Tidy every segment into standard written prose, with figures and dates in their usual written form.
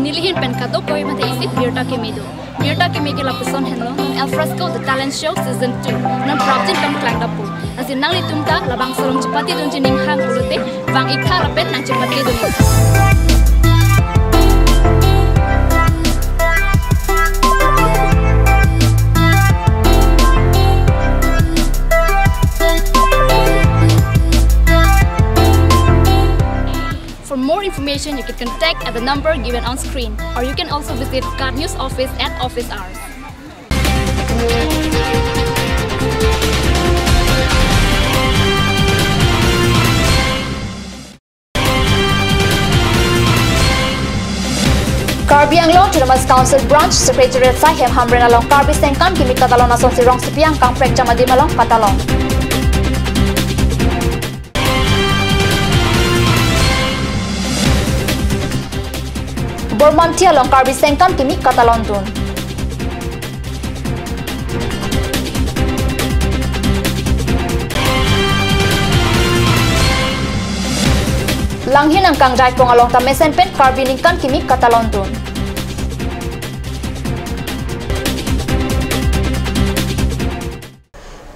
nilihin pen kato koi mate isi Mirta Kemido. Mirta Kemi ke lapuson henlo El Fresco The Talent Show Season 2 nan prawjin kam klang dapu. Asin nang litumta labang solong cepati dun jining hang ulute bang ikha rapet nang cepati dun. For more information, you can contact at the number given on screen, or you can also visit Card News office at office hours. Karbi Anglong Autonomous Council Branch Secretariat Sahem Hamren along Karbi Sengkan Kimi Katalon Ason Sirong Sipiang Kang Prek Jamadi Malong Katalon. Bormantia along Karbi Sengkan Kimi Katalon Dun. Langhin ang Kang Jaipong along Tamesen Pen Karbi Ningkan Kimi Katalon Dun.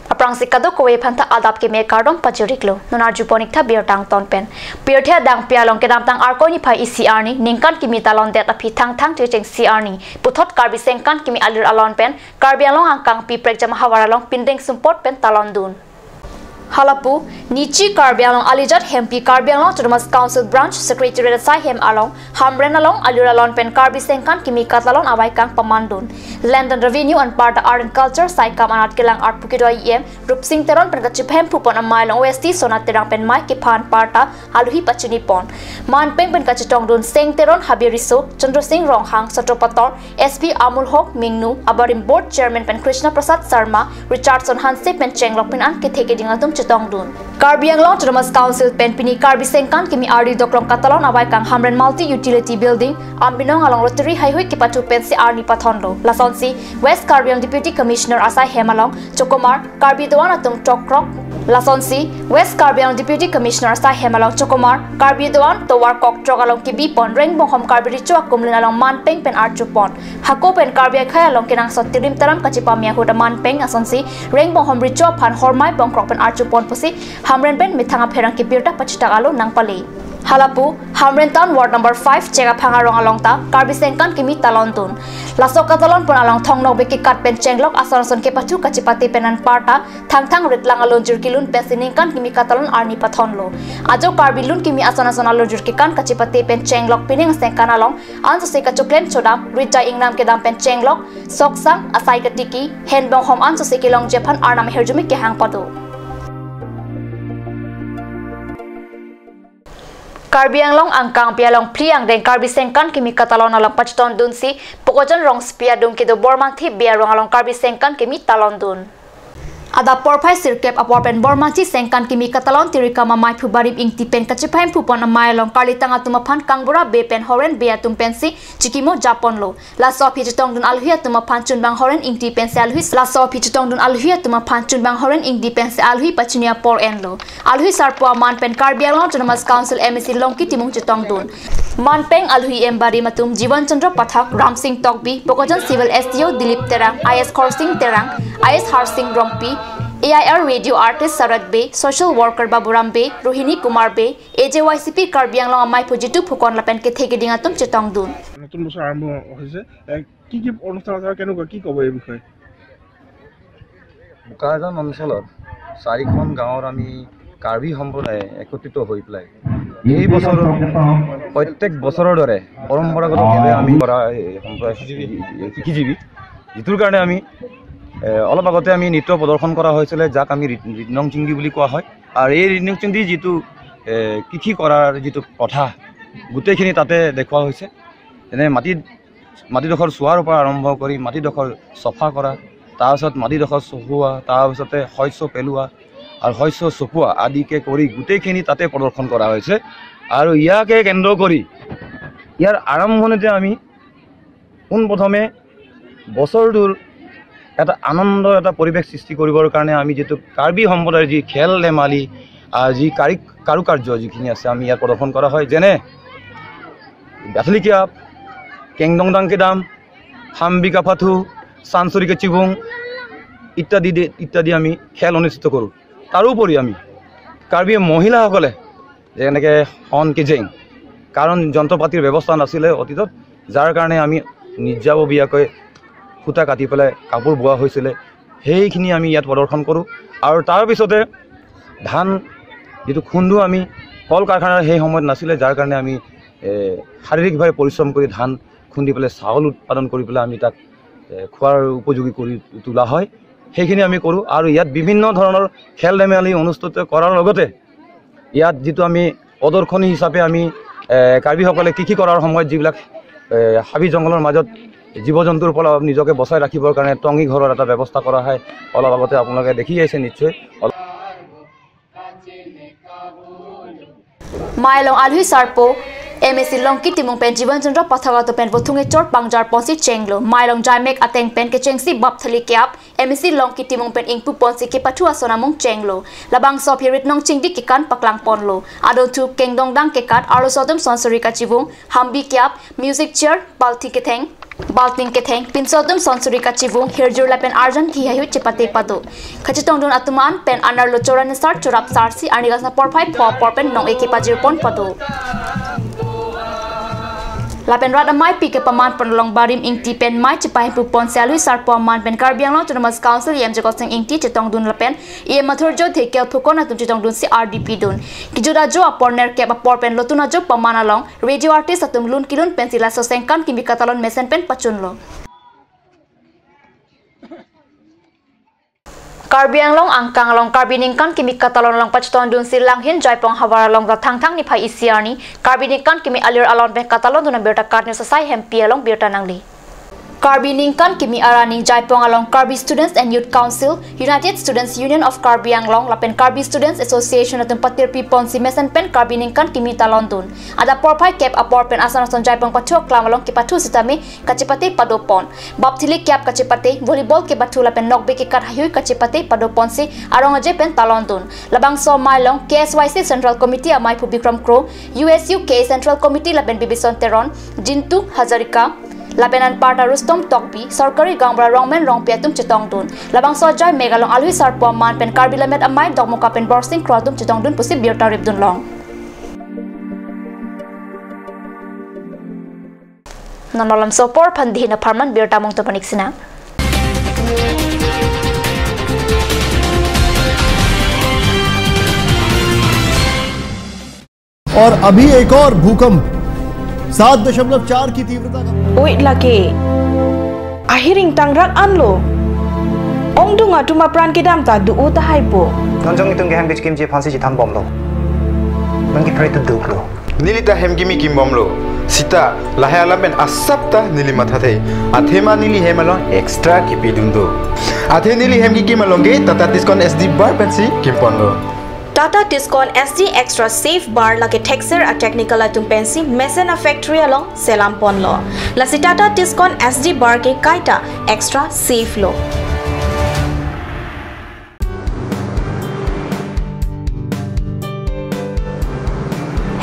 Aprang sikado kowe phanta adap ke me kardom pajuriklo nonar juponik tha biar tang ton pen biar thia dang pialong ke dam tang arko ni phai ECR ni ningkan kimi talon det api thang thang cheng CR ni puthot Karbi Sengkan kimi alir alon pen Karbi along angkang pi prek jama hawara long pindeng support pen talon dun. Halapu Nichi Karbi along Alijat Hempi Karbi along Autonomous Council Branch Secretariat Sahem along Hamren along Aluralon Pen Karbi Sengkan Kimi Katalon Awai Kang Pamandun Land and Revenue and Parta Art and Culture Saikam Anat Kilang Art Pukidoi EM Rup Sing Teron Pen Kachiphem Pupon Amai long OST Sonat Terang Pen Mai Kipan Parta Aluhi Pachini Pon Man Peng Pen Kachitong Dun Seng Teron Habiriso Chandra Singh Ronghang Satropator SP Amul Hok Mingnu Abarim Board Chairman Pen Krishna Prasad Sarma Richardson Hanse Pen Chenglok Pen An Kitheke Dingatum Chitong Dun Karbi Anglong Autonomous Council Pen Pini Karbi Sengkan Kimi RD Doklong Katalon Awai Kang Hamren Multi Utility Building Ambinong along Rotary Highway Kipatu Pen si Arni Pathondo Lasonsi West Karbi Deputy Commissioner Asai Hemalong Chokomar Karbi Doan Atung Tokrok Lasonsi West Karbi Deputy Commissioner Asai Hemalong Chokomar Karbi Doan Towar Kok Trok along Kibi Pon Reng Bonghom Karbi Richo Kumlin along Manpeng Pen Archupon Hako Pen Karbi Khai along Kinang Sot Tirim Taram Kachipamia Huda Manpeng Asonsi Reng Bonghom Richo Pan Hormai Bongkrok Pen Archupon Pusi Hamren Pen Mithanga Pherang Kipirta Pachitagalo Nang Pali Halapu Hamren Town Ward number 5 Chega Phangarong along ta Karbi Sengkan Kimi Talontun Lasok Katalon Pon along Thongnok Beki Kat Pen Chenglok Asaron Ke Pachu Kachipati Penan Parta Thang Ritlang alon Jurkilun Pesiningkan Kimi Katalon Arni Pathonlo Ajo Karbi Lun Kimi Asaron alon Jurkikan Kachipati Pen Chenglok Pining Sengkan along Anso Seka Chuklen Chodam Rija Ingnam Kedam Pen Chenglok Soksang Asai Katiki Henbong Hom Anso Sekilong Japan Arnam Herjumi Ke Hang Padu Karbi Anglong angkang pialong priang den Karbi Sengkan Kimi Katalon along Pachiton Dun si Pokojan rong spia dum kido Borman thi biarong along Karbi Sengkan Kimi Talon Dun Ada porpai sirkep aporpen Bormanti Sengkan Kimi Katalon tirika mamai phubarib ingti pen kachiphaim phupon amai long Karlitang atumaphan kangbura be pen horen be atum pensi chikimo Japon lo la so phitong dun alhuya tumaphan chunbang horen ingti pen se alhui la so phitong dun alhuya tumaphan chunbang horen ingti pen se alhui pachinia por en lo alhui sarpua man pen Karbi Anglong Autonomous Council MEC longki timung chitong dun Manpeng alhui embari matum Jiwan Chandra Pathak Ram Singh Tokbi Pokojan Civil STO Dilip Terang IS Khorsing Terang IS Harsing Rompi AIR Radio Artist Sarat Be Social Worker Baburam Be Rohini Kumar Be AJYCP Karbi Anglong Amai Pujitu Phukon Lapen ke theke dingatum chitong dun নতুন বছর আরম্ভ হয়েছে কি কি অনুষ্ঠান আছে কেন কি কব এই বিষয়ে বোকাজান অঞ্চলত চাৰিখন গাঁৱৰ আমি কাৰ্বি সম্প্ৰদায়ে একত্ৰিত হৈ পেলাই এই বছৰ প্ৰত্যেক বছৰৰ দৰে পৰম্পৰাগতভাৱে আমি কৰা সম্প্ৰদায় কৃষিজীৱী যিটোৰ কাৰণে আমি অলপ আগতে আমি নৃত্য প্ৰদৰ্শন কৰা হৈছিল যাক আমি ৰিনং চিংগি বুলি কোৱা হয় আৰু এই ৰিনং চিংগি যিটো কৃষি কৰাৰ যিটো কথা গোটেইখিনি তাতে দেখুওৱা হৈছে যেনে মাটিডোখৰ চোৱাৰ পৰা আৰম্ভ কৰি মাটিডোখৰ চফা কৰা তাৰপিছত মাটিডোখৰ চহোৱা তাৰপিছতে শস্য পেলোৱা আৰু শস্য চপোৱা আদিকে কৰি গোটেইখিনি তাতে প্ৰদৰ্শন কৰা হৈছে আৰু ইয়াকে কেন্দ্ৰ কৰি ইয়াৰ আৰম্ভণিতে আমি পোনপ্ৰথমে বছৰটোৰ এটা আনন্দ এটা পৰিৱেশ সৃষ্টি কৰিবৰ কাৰণে আমি যেটো কাৰ্বি সম্প্ৰদায়ৰ যি খেল ধেমালি যি কাৰুকাৰ্য যিখিনি আছে আমি ইয়াত প্ৰদৰ্শন কৰা হয় যেনে বেথলিকিয়া কেংদংদাং কেদাম হাম্বিকা ফাথু সানসরিকা চিবুং ইত্যাদি ইত্যাদি আমি খেল অনুষ্ঠিত কৰোঁ। তাৰোপৰি আমি কাৰ্বি মহিলাসকলে যেনেকৈ হন কেজেং কাৰণ যন্ত্ৰপাতিৰ ব্যৱস্থা নাছিলে অতীতত, যাৰ কাৰণে আমি নিজাববীয়াকৈ সূতা কাটি পেলাই কাপোৰ বোৱা হৈছিলে, সেইখিনি আমি ইয়াত প্ৰদৰ্শন কৰোঁ। আৰু তাৰপিছতে ধান যিটো খুন্দো আমি কল কাৰখানাৰ সেই সময়ত নাছিলে, যাৰ কাৰণে আমি শাৰীৰিকভাৱে পৰিশ্ৰম কৰি ধান খুন্দি পেলাই চাউল উৎপাদন কৰি পেলাই আমি তাক খোৱাৰ উপযোগী কৰি তোলা হয়, সেইখিনি আমি কৰোঁ। আৰু ইয়াত বিভিন্ন ধৰণৰ খেল ধেমালি অনুষ্ঠিত কৰাৰ লগতে ইয়াত যিটো আমি প্ৰদৰ্শনী হিচাপে আমি কাৰ্বিসকলে কৃষি কৰাৰ সময়ত যিবিলাক হাবি জংঘলৰ মাজত জীৱ জন্তুৰ পৰা নিজকে বচাই ৰাখিবৰ কাৰণে টঙি ঘৰৰ এটা ব্যৱস্থা কৰা হয়। অলপ আগতে আপোনালোকে দেখি আহিছে নিশ্চয়। মাইলং আলহি সারপো MSc longki timung pen jiban chandra pathaga pen bothunge chor pangjar ponsi chenglo mailong jaimek ateng pen ke chengsi bap thali kyap MSc longki timung pen ingpu ponsi ke pathu asona mung chenglo labang so phirit nong chingdi ki kan paklang ponlo ado thu kengdong dang ke kat aro sodom sonsori ka chibung hambi kyap music chair balti ke theng balting ke theng pinsodum sonsori ka chibung hirjur la pen arjan ki hayu chepate pado khachitong don atuman pen anar lo choran sar chorap sarsi anigasna por phai por pen nong eke pajir pon pado lapen rada mai pike paman penolong barim ingti pen mai cipai pupon selu sar paman pen Karbiang Long Autonomous Council yam jekoseng ingti cetong dun lapen ie mathurjo thekel phukon atum cetong dun si RDP dun kijuda jo aporner ke apor pen lotuna jo pamana long radio artist atum lun kilun pen sila sosengkan kimi katalon mesen pen pachunlo Karbiang Long angkang long karbiningkan kimi katalon long pachton dun silang hin jaipong hawara long da thang ni phai isiarni karbiningkan kimi alir alon pe katalon dun berta karne sasai hempi long berta nangli Karbiningkan kimi arani jaipong along Karbi Students and Youth Council United Students Union of Karbiang Long lapen Karbi Students Association atum patir pipon si mesen pen karbiningkan kimi talon dun ada porpai kep apor pen asan asan jaipong pathok klangalong ki pathu sitame kachipate padopon bapthili kep kachipate volleyball ke bathu lapen nokbe ke kat hayu kachipate padopon si arong aje pen talon dun labang so mailong KSYC Central Committee amai pu Bikram Kro USUK Central Committee lapen Bibison Teron Jintu Hazarika Labenan Parta Rustom Tokpi Sarkari Gangbra Rongmen Rongpiatum Chetong Dun Labang Sojai Megalong Alwi Sarpo Man pen Karbilamet Amai Dogmuka pen Borsing Krodum Chetong Dun Pusi Birta Ribdun Long Nanolam Sopor Pandihina Parman Birta Mong Topanik Sina और अभी एक और भूकंप 7.4 की तीव्रता का Wait lagi. Ahiring tangrak anlo. Ong dunga tuma pran kedam ta du uta haipo. Nonjong itung geham bich kimji phansi ji tham bomlo. Mangi prai tu duklo. Nilita hemgimi kimbomlo. Sita lahaya laben asapta nili mathate. Athema nili hemalon extra kipidundo. Athe nili hemgi kimalonge Tata Tiscon SD bar pensi kimponlo. Tata Tiscon SD Extra Safe Bar lagi texture a technical atum pensi Mesena Factory along Selam Ponlo. Lasi Tata Tiscon SD Bar ke kaita Extra Safe lo.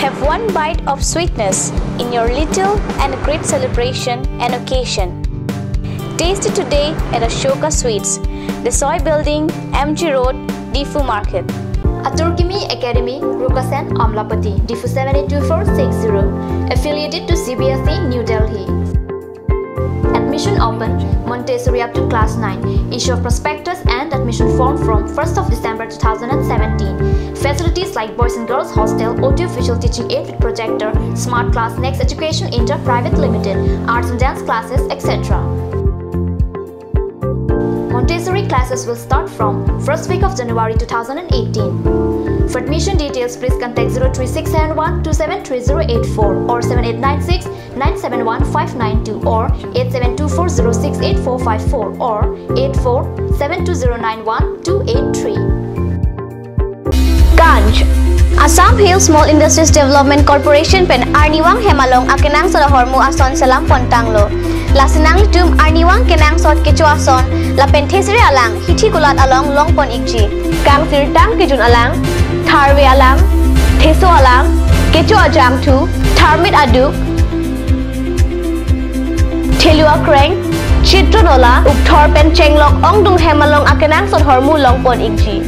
Have one bite of sweetness in your little and great celebration and occasion. Taste it today at Ashoka Sweets, the Soy Building, MG Road, Difu Market. Aturkimi Academy, Rukasen, Amlapati, Difu 782460, affiliated to CBSE, New Delhi. Admission open, Montessori up to class 9. Issue of prospectus and admission form from 1st of December 2017. Facilities like Boys and Girls Hostel, audio-visual teaching aid with projector, Smart Class Next Education Inter Private Limited, arts and dance classes, etc. Montessori classes will start from 1st week of January 2018. For admission details, please contact 03671 273084 or 7896 971592 or 8724068454 or 8472091283. Ganj Assam Hill Small Industries Development Corporation pen Arniwang Hemalong akenang sa hormu ason salam pontanglo. Lasinang tum Arniwang kenang sot kecuason la penthesri alang hithi kulat along longpon ikji. Kang sirtang kejun alang tharwe alang theso alang kecu ajam tu tharmit aduk Thilua Kreng, Chitronola, Ukthor Pen Chenglok, Ongdung Hemalong Akenang Sot Hormu Longpon Ingji.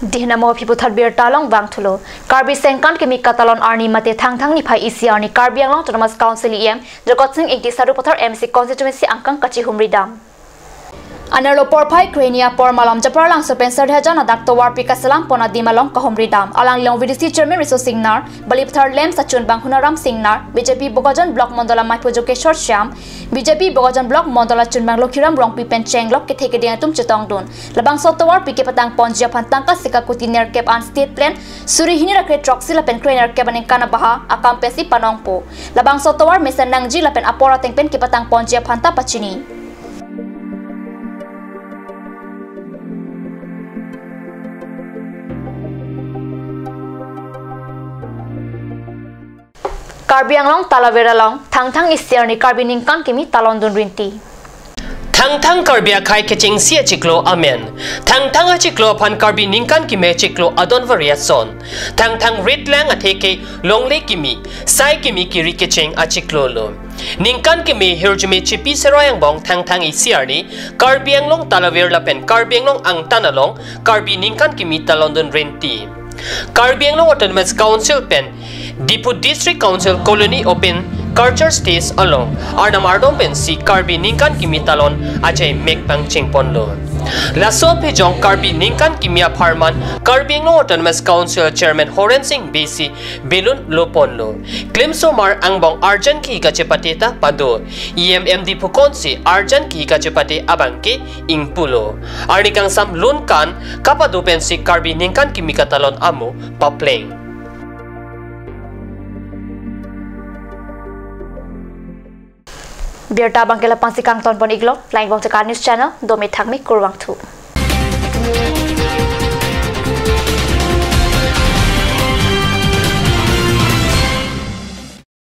Dihnamo piputat bir talong bang thulo Karbi Sengkan kimi katalon arni mate thang ni phai ECR ni Karbi Anglong Autonomous Council EM Jokot Singh 80 Sarupathar MC constituency angkang kachi humri dam Anarlo porpai Krenia por malam japarlang spencer hajan adak towar pikasalang pona dimalong kahumri dam alang long VDC chairman Riso Singnar Balipthar Lem Sachun Banghunaram Singnar BJP Bogajan block Mondola Maipo Jokeshwar Syam BJP Bogajan block Mondola Chunbang Lokhiram Rongpi Pencenglok ke theke dia tum chetong dun labang sotowar pike patang ponjia pantang ka sikakuti ner cap an state plan suri hini rakre troxy lapen trainer kebaning kana baha akampesi panongpo labang sotowar mesan nangji lapen apora tengpen ke patang ponjia phanta pachini Karbi Anglong Talaveralong thang ECR ni Karbi Ningkan kimi talondun rinti Thang Karbi akai keching sia chiklo amen thang a chiklo phan Karbi Ningkan kimi chiklo adon variation thang ritlang atheke longle kimi sai kimi kiri keching a chiklo lo Ningkan kimi hirjumi chipi seroyang bong thang ECR ni Karbi Anglong Talaver lapen Karbi Anglong ang tanalong Karbi Ningkan kimi talondun rinti Karbi Anglong Autonomous Council pen Dipu District Council Colony Open Culture Stays along Arnam Ardom pen si Karbi Ningkan kimi talon ajay mekpang chingpon lo Laso pejong Karbi Ningkan kimia Parman Karbi Anglong Autonomous Council Chairman Horen Singh BC Belun Lopon lo Klimso Mar angbong Arjan ki kachepatita pado EMMD Pukon si Arjan ki kachepate abangke ingpulo Arnikang sam lunkan kapado pen si Karbi Ningkan kimi katalon amo papleng Birta bangkela pangsikang ton pon iglo flying bong news channel domi thakmi kurwang thu